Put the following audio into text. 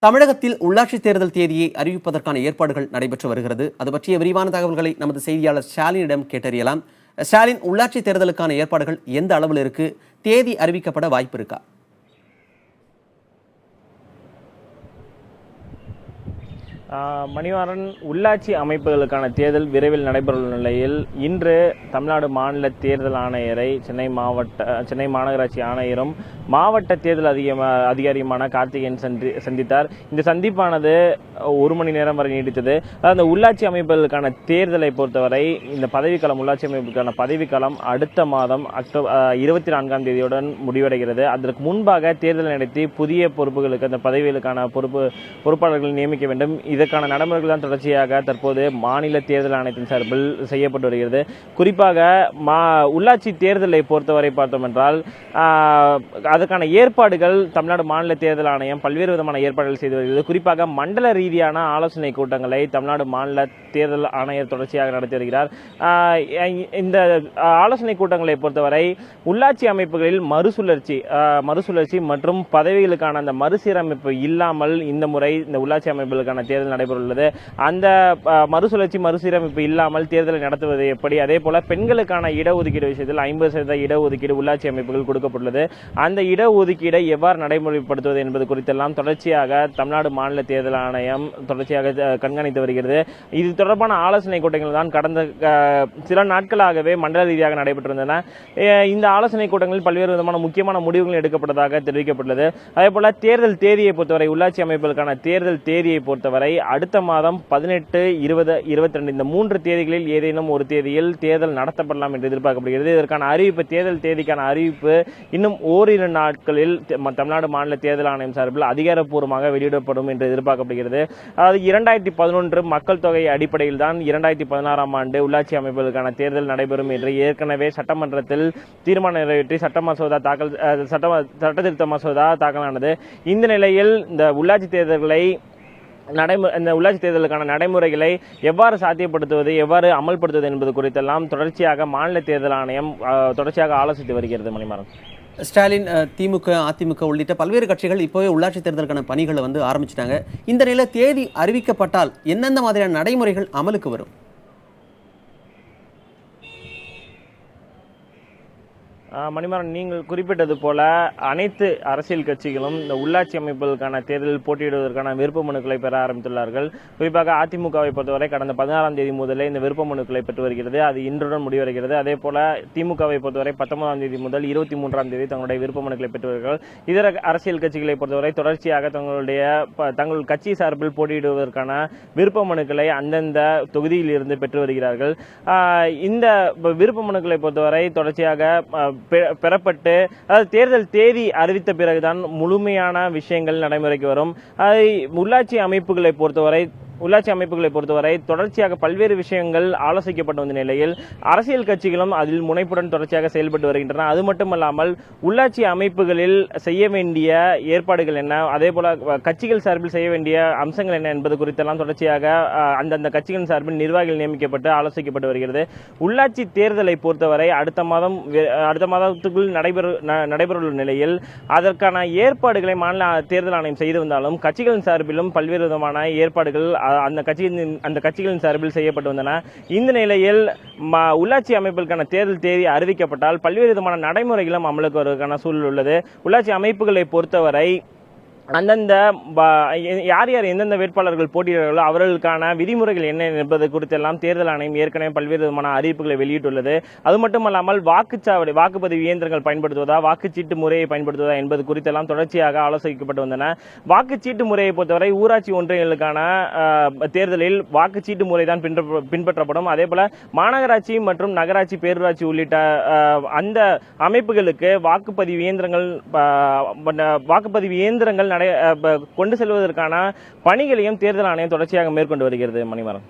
தமிழகத்தில் உள்ளாட்சி தேர்தல் தேதியை அறிவிப்பதற்கான ஏற்பாடுகள் நடைபெற்று வருகிறது. அது பற்றிய விரிவான தகவல்களை நமது செய்தியாளர் ஸ்டாலினிடம் கேட்டறியலாம். ஸ்டாலின், உள்ளாட்சி தேர்தலுக்கான ஏற்பாடுகள் எந்த அளவில் இருக்கு? தேதி அறிவிக்கப்பட வாய்ப்பு இருக்கா? மணிவாரன், உள்ளாட்சி அமைப்புகளுக்கான தேர்தல் விரைவில் நடைபெறும் நிலையில் இன்று தமிழ்நாடு மாநில தேர்தல் ஆணையரை சென்னை மாநகராட்சி ஆணையரும் மாவட்ட தேர்தல் அதிகாரியுமான கார்த்திகேயன் சந்தித்தார். இந்த சந்திப்பானது 1 மணி நேரம் வரை நீடித்தது. அந்த உள்ளாட்சி அமைப்புகளுக்கான தேர்தலை பொறுத்தவரை இந்த பதவிக்காலம், உள்ளாட்சி அமைப்புக்கான பதவிக்காலம் அடுத்த மாதம் அக்டோபர் 24ஆம் தேதியுடன் முடிவடைகிறது. அதற்கு முன்பாக தேர்தல் நடத்தி புதிய பொறுப்புகளுக்கு, அந்த பதவிகளுக்கான பொறுப்பாளர்களை நியமிக்க வேண்டும். இதற்கான நடைமுறைகள் தான் தொடர்ச்சியாக தற்போது மாநில தேர்தல் ஆணையத்தின் சார்பில் செய்யப்பட்டு வருகிறது. குறிப்பாக உள்ளாட்சி தேர்தலை பொறுத்தவரை பார்த்தோம் என்றால் அதற்கான ஏற்பாடுகள் தமிழ்நாடு மாநில தேர்தல் ஆணையம் பல்வேறு விதமான ஏற்பாடுகள் செய்து வருகிறது. குறிப்பாக மண்டல ரீதியான ஆலோசனை கூட்டங்களை தமிழ்நாடு மாநில தேர்தல் ஆணையர் தொடர்ச்சியாக நடத்தி வருகிறார். இந்த ஆலோசனை கூட்டங்களை பொறுத்தவரை உள்ளாட்சி அமைப்புகளில் மறுசுழற்சி மற்றும் பதவிகளுக்கான அந்த மறுசீரமைப்பு இல்லாமல் இந்த முறை இந்த உள்ளாட்சி அமைப்புகளுக்கான தேர்தல் நடைபெறவுள்ளது. அந்த மறுசீரமைப்பு இல்லாமல் தேர்தலை நடத்துவது எப்படி, அதே போல பெண்களுக்கான இடஒதுக்கீடு விஷயத்தில் 50% இடஒதுக்கீடு உள்ளாட்சி அமைப்புகள் கொடுக்கப்பட்டுள்ளது. அந்த இடஒதுக்கீடை எவ்வாறு நடைமுறைப்படுத்துவது என்பது குறித்தெல்லாம் தொடர்ச்சியாக தமிழ்நாடு மாநில தேர்தல் ஆணையம் தொடர்ச்சியாக கண்காணித்து வருகிறது. இது தொடர்பான ஆலோசனை கூட்டங்கள் தான் கடந்த சில நாட்களாகவே மண்டல ரீதியாக நடைபெற்றிருந்தன. இந்த ஆலோசனை கூட்டங்களில் பல்வேறு விதமான முக்கியமான முடிவுகள் எடுக்கப்பட்டதாக தெரிவிக்கப்பட்டுள்ளது. அதே போல தேர்தல் தேதியை பொறுத்தவரை, உள்ளாட்சி அமைப்புகளுக்கான தேர்தல் தேதியை பொறுத்தவரை அடுத்த மாதம் 18, 20, 22 இந்த 3 தேதிகளில் ஏதேனும் ஒரு தேதியில் தேர்தல் நடத்தப்படலாம் என்று எதிர்பார்க்கப்படுகிறது. இதற்கான அறிவிப்பு, தேர்தல் தேதிக்கான அறிவிப்பு இன்னும் ஓரிரு நாட்களில் தமிழ்நாடு மாநில தேர்தல் ஆணையம் சார்பில் அதிகாரப்பூர்வமாக வெளியிடப்படும் என்று எதிர்பார்க்கப்படுகிறது. அதாவது 2011 மக்கள் தொகை அடிப்படையில் தான் 2016ஆம் ஆண்டு உள்ளாட்சி அமைப்புகளுக்கான தேர்தல் நடைபெறும் என்று ஏற்கனவே சட்டமன்றத்தில் தீர்மானம் நிறைவேற்றி சட்ட திருத்த மசோதா தாக்கலானது. இந்த நிலையில் இந்த உள்ளாட்சி தேர்தலுக்கான நடைமுறைகளை எவ்வாறு சாத்தியப்படுத்துவது, எவ்வாறு அமல்படுத்துவது என்பது குறித்தெல்லாம் தொடர்ச்சியாக மாநில தேர்தல் ஆணையம் தொடர்ச்சியாக ஆலோசித்து வருகிறது. மணிமாறன், ஸ்டாலின், திமுக, அதிமுக உள்ளிட்ட பல்வேறு கட்சிகள் இப்போவே உள்ளாட்சி தேர்தலுக்கான பணிகளை ஆரம்பிச்சிட்டாங்க. இந்த நிலையில் தேதி அறிவிக்கப்பட்டால் எந்தெந்த மாதிரியான நடைமுறைகள் அமலுக்கு வரும்? மணிமாறன், நீங்கள் குறிப்பிட்டது போல அனைத்து அரசியல் கட்சிகளும் இந்த உள்ளாட்சி அமைப்புகளுக்கான தேர்தலில் போட்டியிடுவதற்கான விருப்ப மனுக்களை பெற ஆரம்பித்துள்ளார்கள். குறிப்பாக அதிமுகவை பொறுத்தவரை கடந்த 16ஆம் தேதி முதலே இந்த விருப்ப மனுக்களை பெற்று வருகிறது. அது இன்றுடன் முடிவடைகிறது. அதே போல திமுகவை பொறுத்தவரை 19ஆம் தேதி முதல் 23ஆம் தேதி தங்களுடைய விருப்ப மனுக்களை பெற்று வருகிறார்கள். இதர அரசியல் கட்சிகளை பொறுத்தவரை தொடர்ச்சியாக தங்கள் கட்சி சார்பில் போட்டியிடுவதற்கான விருப்ப மனுக்களை அந்தந்த தொகுதியில் இருந்து பெற்று வருகிறார்கள். இந்த விருப்ப மனுக்களை பொறுத்தவரை தொடர்ச்சியாக பெறப்பட்டு தேர்தல் தேதி அறிவித்த பிறகுதான் முழுமையான விஷயங்கள் நடைமுறைக்கு வரும். உள்ளாட்சி அமைப்புகளை பொறுத்தவரை தொடர்ச்சியாக பல்வேறு விஷயங்கள் ஆலோசிக்கப்பட்டு வந்த நிலையில் அரசியல் கட்சிகளும் அதில் முனைப்புடன் தொடர்ச்சியாக செயல்பட்டு வருகின்றன. அது மட்டுமல்லாமல் உள்ளாட்சி அமைப்புகளில் செய்ய வேண்டிய ஏற்பாடுகள் என்ன, அதே போல கட்சிகள் சார்பில் செய்ய வேண்டிய அம்சங்கள் என்ன என்பது குறித்தெல்லாம் தொடர்ச்சியாக அந்தந்த கட்சிகள் சார்பில் நிர்வாகிகள் நியமிக்கப்பட்டு ஆலோசிக்கப்பட்டு வருகிறது. உள்ளாட்சி தேர்தலை பொறுத்தவரை அடுத்த மாதத்துக்குள் நடைபெறவுள்ள நிலையில் அதற்கான ஏற்பாடுகளை மாநில தேர்தல் ஆணையம் செய்து வந்தாலும் கட்சிகளின் சார்பிலும் பல்வேறு விதமான ஏற்பாடுகள் அந்த கட்சிகளின் சார்பில் செய்யப்பட்டு வந்தன. இந்த நிலையில் உள்ளாட்சி அமைப்புகளுக்கான தேர்தல் தேதி அறிவிக்கப்பட்டால் பல்வேறு விதமான நடைமுறைகளும் அமலுக்கு வருவதற்கான சூழல் உள்ளது. உள்ளாட்சி அமைப்புகளை பொறுத்தவரை அந்தந்த யார் எந்தெந்த வேட்பாளர்கள் போட்டியிடுகிறார்களோ அவர்களுக்கான விதிமுறைகள் என்ன என்பது குறித்தெல்லாம் தேர்தல் ஆணையம் ஏற்கனவே பல்வேறு விதமான அறிவிப்புகளை வெளியிட்டுள்ளது. அது மட்டுமல்லாமல் வாக்குப்பதிவு இயந்திரங்கள் பயன்படுத்துவதா, வாக்குச்சீட்டு முறையை பயன்படுத்துவதா என்பது குறித்தெல்லாம் தொடர்ச்சியாக ஆலோசிக்கப்பட்டு வந்தன. வாக்குச்சீட்டு முறையை பொறுத்தவரை ஊராட்சி ஒன்றியங்களுக்கான தேர்தலில் வாக்குச்சீட்டு முறை தான் பின்பற்றப்படும். அதே போல மாநகராட்சி மற்றும் நகராட்சி, பேரூராட்சி உள்ளிட்ட அந்த அமைப்புகளுக்கு வாக்குப்பதிவு இயந்திரங்கள் கொண்டு செல்வதற்கான பணிகளையும் தேர்தல் ஆணையம் தொடர்ச்சியாக மேற்கொண்டு வருகிறது. மணிமாறன்.